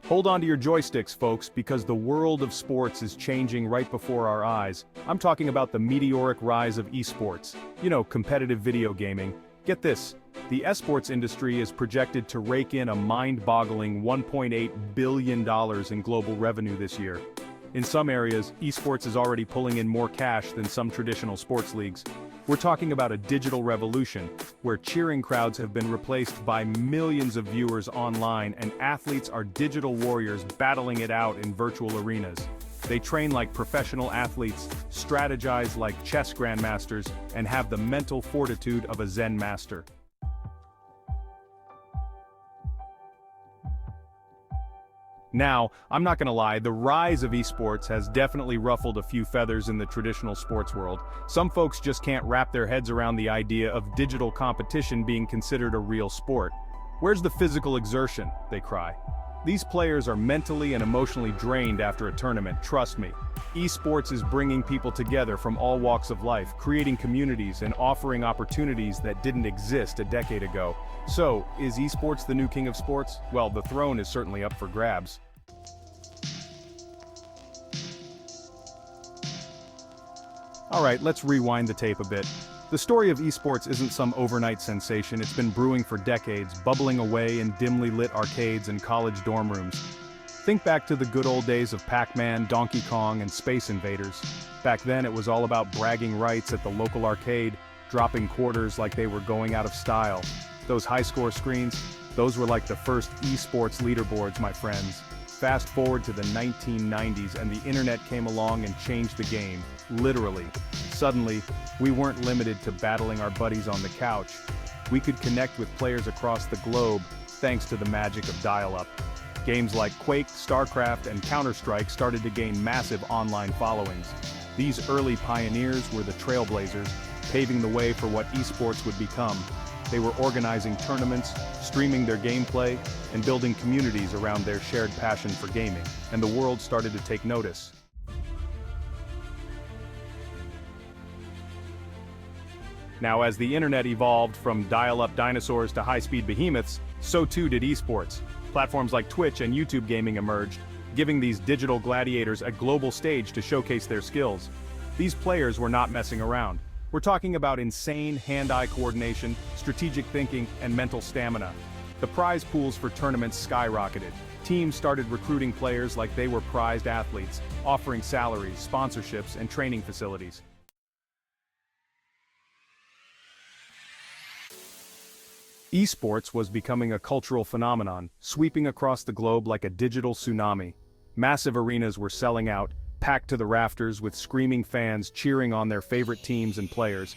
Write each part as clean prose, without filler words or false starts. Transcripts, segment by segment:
Hold on to your joysticks, folks, because the world of sports is changing right before our eyes. I'm talking about the meteoric rise of esports. You know, competitive video gaming. Get this, the esports industry is projected to rake in a mind-boggling $1.8 billion in global revenue this year. In some areas, esports is already pulling in more cash than some traditional sports leagues. We're talking about a digital revolution, where cheering crowds have been replaced by millions of viewers online and athletes are digital warriors battling it out in virtual arenas. They train like professional athletes, strategize like chess grandmasters, and have the mental fortitude of a Zen master. Now, I'm not gonna lie, the rise of esports has definitely ruffled a few feathers in the traditional sports world. Some folks just can't wrap their heads around the idea of digital competition being considered a real sport. Where's the physical exertion? They cry. These players are mentally and emotionally drained after a tournament, trust me. Esports is bringing people together from all walks of life, creating communities and offering opportunities that didn't exist a decade ago. So, is esports the new king of sports? Well, the throne is certainly up for grabs. Alright, let's rewind the tape a bit. The story of esports isn't some overnight sensation, it's been brewing for decades, bubbling away in dimly lit arcades and college dorm rooms. Think back to the good old days of Pac-Man, Donkey Kong, and Space Invaders. Back then it was all about bragging rights at the local arcade, dropping quarters like they were going out of style. Those high-score screens, those were like the first esports leaderboards, my friends. Fast forward to the 1990s and the internet came along and changed the game, literally. Suddenly, we weren't limited to battling our buddies on the couch. We could connect with players across the globe thanks to the magic of dial-up. Games like Quake, StarCraft, and Counter-Strike started to gain massive online followings. These early pioneers were the trailblazers, paving the way for what esports would become. They were organizing tournaments, streaming their gameplay, and building communities around their shared passion for gaming, and the world started to take notice. Now, as the internet evolved from dial-up dinosaurs to high-speed behemoths, so too did esports. Platforms like Twitch and YouTube gaming emerged, giving these digital gladiators a global stage to showcase their skills. These players were not messing around. We're talking about insane hand-eye coordination, strategic thinking, and mental stamina. The prize pools for tournaments skyrocketed. Teams started recruiting players like they were prized athletes, offering salaries, sponsorships, and training facilities. Esports was becoming a cultural phenomenon, sweeping across the globe like a digital tsunami. Massive arenas were selling out, packed to the rafters with screaming fans cheering on their favorite teams and players.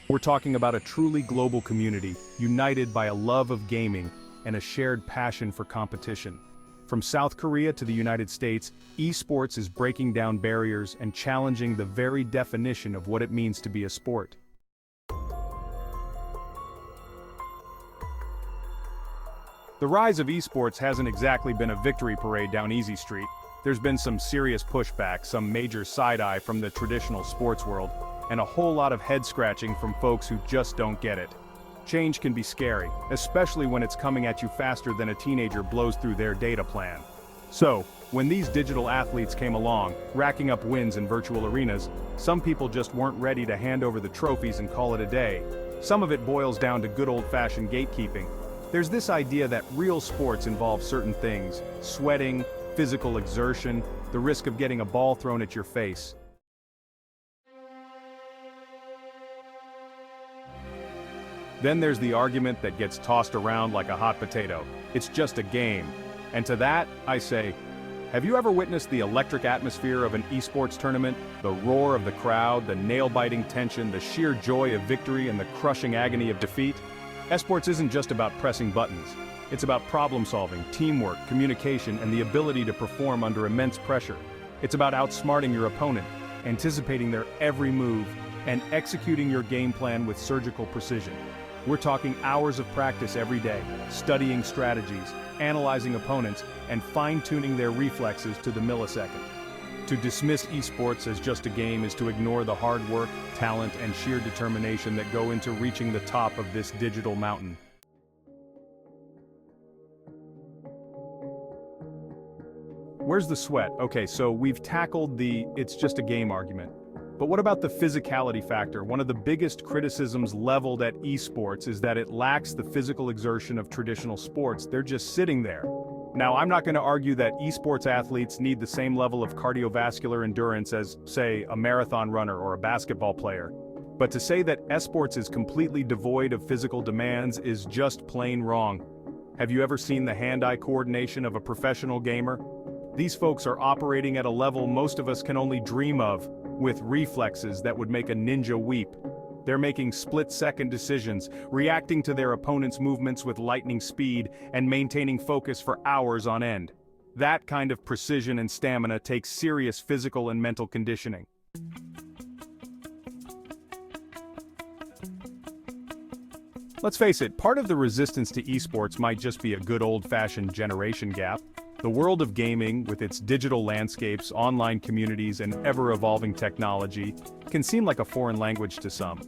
We're talking about a truly global community, united by a love of gaming and a shared passion for competition. From South Korea to the United States, esports is breaking down barriers and challenging the very definition of what it means to be a sport. The rise of esports hasn't exactly been a victory parade down Easy Street. There's been some serious pushback, some major side-eye from the traditional sports world, and a whole lot of head-scratching from folks who just don't get it. Change can be scary, especially when it's coming at you faster than a teenager blows through their data plan. So, when these digital athletes came along, racking up wins in virtual arenas, some people just weren't ready to hand over the trophies and call it a day. Some of it boils down to good old-fashioned gatekeeping. There's this idea that real sports involve certain things: sweating, physical exertion, the risk of getting a ball thrown at your face. Then there's the argument that gets tossed around like a hot potato. It's just a game. And to that, I say, have you ever witnessed the electric atmosphere of an esports tournament? The roar of the crowd, the nail-biting tension, the sheer joy of victory, and the crushing agony of defeat? Esports isn't just about pressing buttons. It's about problem-solving, teamwork, communication, and the ability to perform under immense pressure. It's about outsmarting your opponent, anticipating their every move, and executing your game plan with surgical precision. We're talking hours of practice every day, studying strategies, analyzing opponents, and fine-tuning their reflexes to the millisecond. To dismiss esports as just a game is to ignore the hard work, talent, and sheer determination that go into reaching the top of this digital mountain. Where's the sweat? Okay, so we've tackled the it's just a game argument. But what about the physicality factor? One of the biggest criticisms leveled at esports is that it lacks the physical exertion of traditional sports. They're just sitting there. Now, I'm not going to argue that esports athletes need the same level of cardiovascular endurance as, say, a marathon runner or a basketball player. But to say that esports is completely devoid of physical demands is just plain wrong. Have you ever seen the hand-eye coordination of a professional gamer? These folks are operating at a level most of us can only dream of, with reflexes that would make a ninja weep. They're making split-second decisions, reacting to their opponent's movements with lightning speed, and maintaining focus for hours on end. That kind of precision and stamina takes serious physical and mental conditioning. Let's face it, part of the resistance to esports might just be a good old-fashioned generation gap. The world of gaming, with its digital landscapes, online communities, and ever-evolving technology, can seem like a foreign language to some.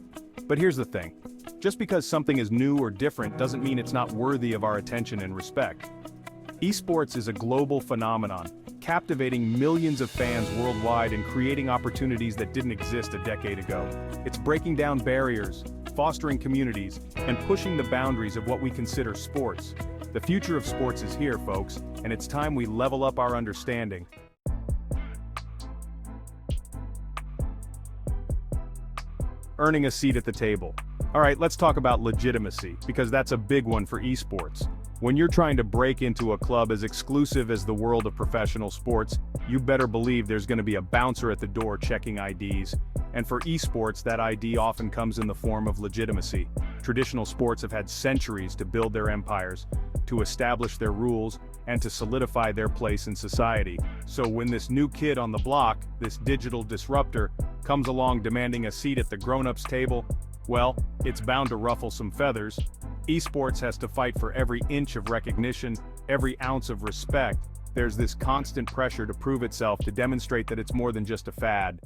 But here's the thing. Just because something is new or different doesn't mean it's not worthy of our attention and respect. Esports is a global phenomenon, captivating millions of fans worldwide and creating opportunities that didn't exist a decade ago. It's breaking down barriers, fostering communities, and pushing the boundaries of what we consider sports. The future of sports is here, folks, and it's time we level up our understanding. Earning a seat at the table. All right, let's talk about legitimacy, because that's a big one for esports. When you're trying to break into a club as exclusive as the world of professional sports, you better believe there's going to be a bouncer at the door checking IDs. And for esports, that ID often comes in the form of legitimacy. Traditional sports have had centuries to build their empires, to establish their rules, and to solidify their place in society. So when this new kid on the block, this digital disruptor, comes along demanding a seat at the grown-ups table, well, it's bound to ruffle some feathers. Esports has to fight for every inch of recognition, every ounce of respect. There's this constant pressure to prove itself, to demonstrate that it's more than just a fad.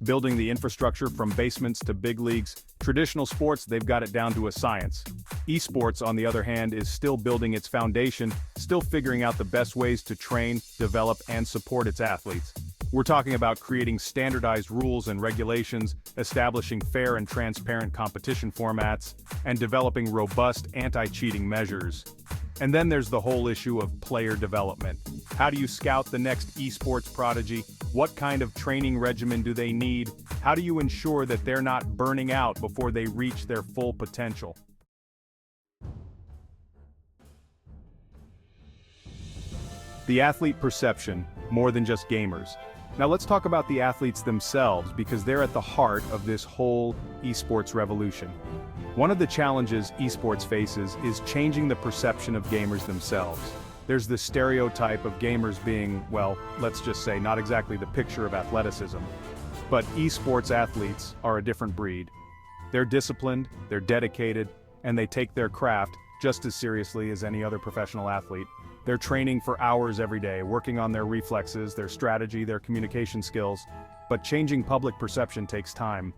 Building the infrastructure from basements to big leagues, traditional sports, they've got it down to a science. Esports, on the other hand, is still building its foundation, still figuring out the best ways to train, develop, and support its athletes. We're talking about creating standardized rules and regulations, establishing fair and transparent competition formats, and developing robust anti-cheating measures. And then there's the whole issue of player development. How do you scout the next esports prodigy? What kind of training regimen do they need? How do you ensure that they're not burning out before they reach their full potential? The athlete perception, more than just gamers. Now let's talk about the athletes themselves, because they're at the heart of this whole esports revolution. One of the challenges esports faces is changing the perception of gamers themselves. There's the stereotype of gamers being, well, let's just say not exactly the picture of athleticism. But esports athletes are a different breed. They're disciplined, they're dedicated, and they take their craft just as seriously as any other professional athlete. They're training for hours every day, working on their reflexes, their strategy, their communication skills. But changing public perception takes time.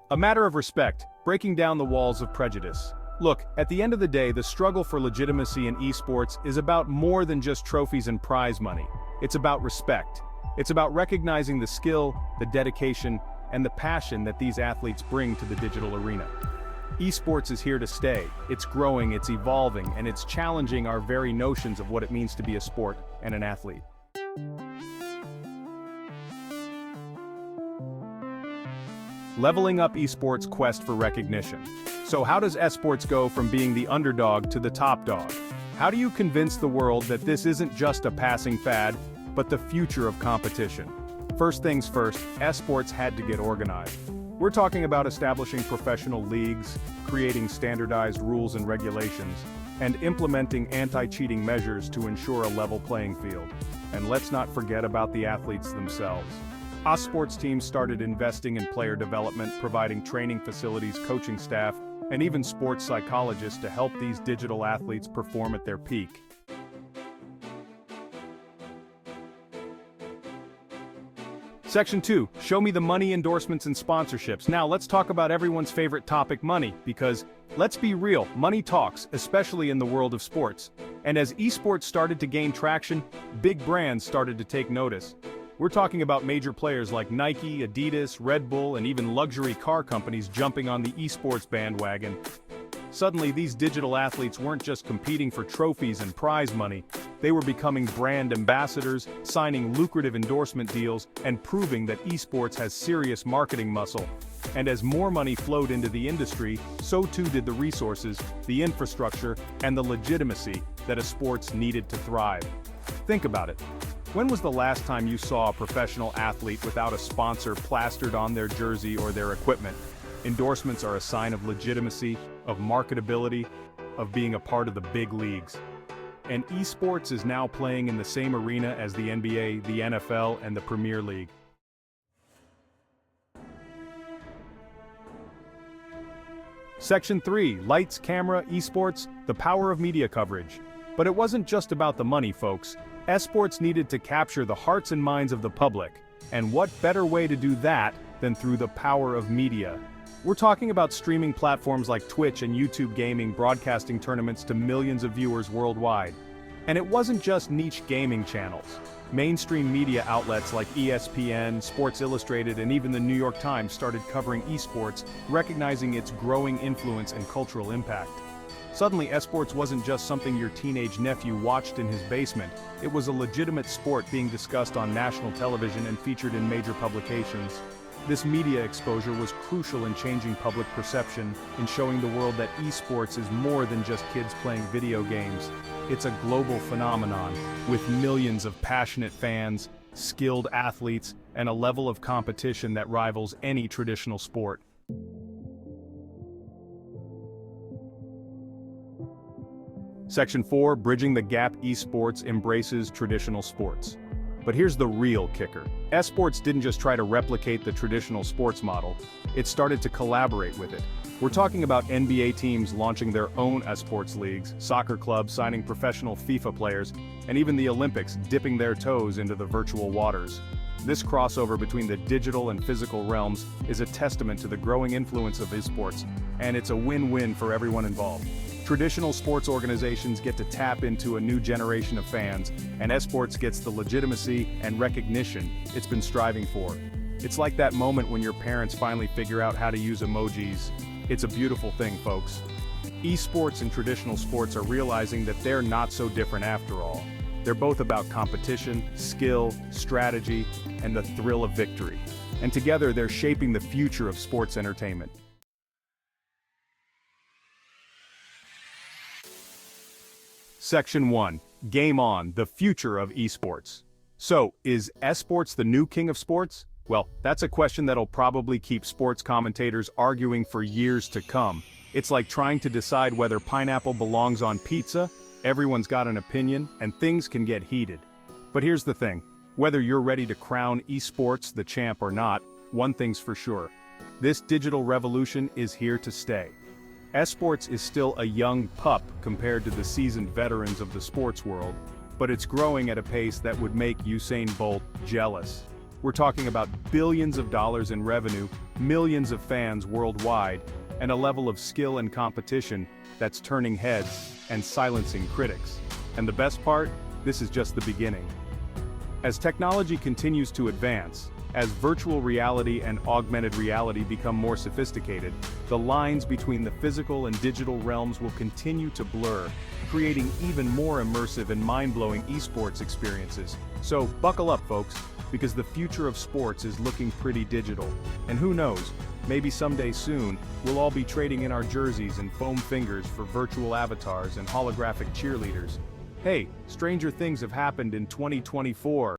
A matter of respect, breaking down the walls of prejudice. Look, at the end of the day, the struggle for legitimacy in esports is about more than just trophies and prize money. It's about respect. It's about recognizing the skill, the dedication, and the passion that these athletes bring to the digital arena. Esports is here to stay. It's growing, it's evolving, and it's challenging our very notions of what it means to be a sport and an athlete. Leveling up esports' quest for recognition. So how does esports go from being the underdog to the top dog? How do you convince the world that this isn't just a passing fad, but the future of competition? First things first, esports had to get organized. We're talking about establishing professional leagues, creating standardized rules and regulations, and implementing anti-cheating measures to ensure a level playing field. And let's not forget about the athletes themselves. Sports teams started investing in player development, providing training facilities, coaching staff, and even sports psychologists to help these digital athletes perform at their peak. Section 2, show me the money, endorsements, and sponsorships. Now let's talk about everyone's favorite topic, money, because, let's be real, money talks, especially in the world of sports. And as esports started to gain traction, big brands started to take notice. We're talking about major players like Nike, Adidas, Red Bull, and even luxury car companies jumping on the esports bandwagon. Suddenly, these digital athletes weren't just competing for trophies and prize money, they were becoming brand ambassadors, signing lucrative endorsement deals, and proving that esports has serious marketing muscle. And as more money flowed into the industry, so too did the resources, the infrastructure, and the legitimacy that a sports needed to thrive. Think about it. When was the last time you saw a professional athlete without a sponsor plastered on their jersey or their equipment? Endorsements are a sign of legitimacy, of marketability, of being a part of the big leagues. And esports is now playing in the same arena as the NBA, the NFL, and the Premier League. Section 3, lights, camera, esports, the power of media coverage. But it wasn't just about the money, folks. Esports needed to capture the hearts and minds of the public. And what better way to do that than through the power of media? We're talking about streaming platforms like Twitch and YouTube gaming broadcasting tournaments to millions of viewers worldwide. And it wasn't just niche gaming channels. Mainstream media outlets like ESPN, Sports Illustrated, and even the New York Times started covering esports, recognizing its growing influence and cultural impact. Suddenly, esports wasn't just something your teenage nephew watched in his basement. It was a legitimate sport being discussed on national television and featured in major publications. This media exposure was crucial in changing public perception, in showing the world that esports is more than just kids playing video games. It's a global phenomenon, with millions of passionate fans, skilled athletes, and a level of competition that rivals any traditional sport. Section 4, bridging the gap. Esports embraces traditional sports. But here's the real kicker. Esports didn't just try to replicate the traditional sports model, it started to collaborate with it. We're talking about NBA teams launching their own esports leagues, soccer clubs signing professional FIFA players, and even the Olympics dipping their toes into the virtual waters. This crossover between the digital and physical realms is a testament to the growing influence of esports, and it's a win-win for everyone involved. Traditional sports organizations get to tap into a new generation of fans, and esports gets the legitimacy and recognition it's been striving for. It's like that moment when your parents finally figure out how to use emojis. It's a beautiful thing, folks. Esports and traditional sports are realizing that they're not so different after all. They're both about competition, skill, strategy, and the thrill of victory. And together they're shaping the future of sports entertainment. Section 1. Game on, the future of esports. So, is esports the new king of sports? Well, that's a question that'll probably keep sports commentators arguing for years to come. It's like trying to decide whether pineapple belongs on pizza. Everyone's got an opinion, and things can get heated. But here's the thing. Whether you're ready to crown esports the champ or not, one thing's for sure. This digital revolution is here to stay. Esports is still a young pup compared to the seasoned veterans of the sports world, but it's growing at a pace that would make Usain Bolt jealous. We're talking about billions of dollars in revenue, millions of fans worldwide, and a level of skill and competition that's turning heads and silencing critics. And the best part? This is just the beginning. As technology continues to advance, as virtual reality and augmented reality become more sophisticated, the lines between the physical and digital realms will continue to blur, creating even more immersive and mind-blowing esports experiences. So buckle up, folks, because the future of sports is looking pretty digital. And who knows, maybe someday soon, we'll all be trading in our jerseys and foam fingers for virtual avatars and holographic cheerleaders. Hey, stranger things have happened in 2024.